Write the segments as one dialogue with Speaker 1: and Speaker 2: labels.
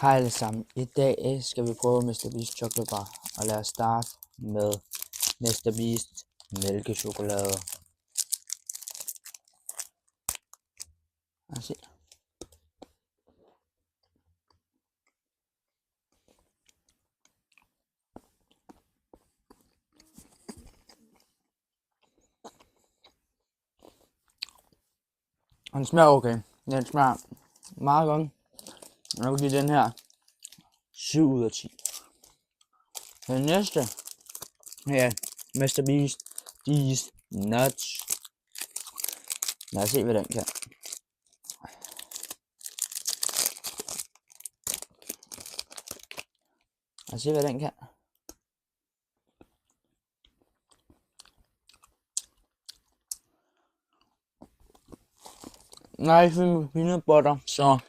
Speaker 1: Hej alle sammen. I dag skal vi prøve Mr. Beast Chocolate Bar, og lad os starte med Mr. Beast mælkechokolade. Lad os se. Den smager okay. Den smager meget godt. Jeg vil give den her 7 ud af 10. Den næste er Mr. Beast These Nuts. Lad os se, hvad den kan. Lad os se, hvad den kan. Nej, jeg finder peanut butter, så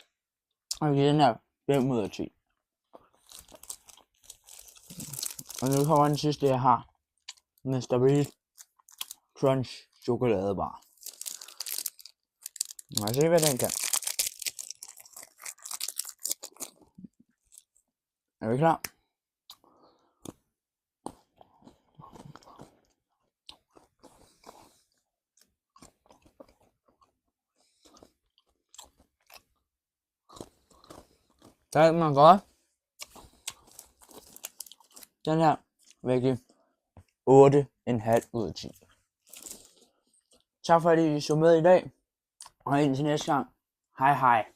Speaker 1: jeg vil give den her 5 ud af 10. Og nu kommer den sidste, jeg har. Mr. Beast Crunch chokoladebar. Lad os se, hvad den kan. Er vi klar? Det er meget godt. Den her vil jeg give 8,5 ud af 10. Tak fordi I så med i dag. Og indtil næste gang. Hej hej.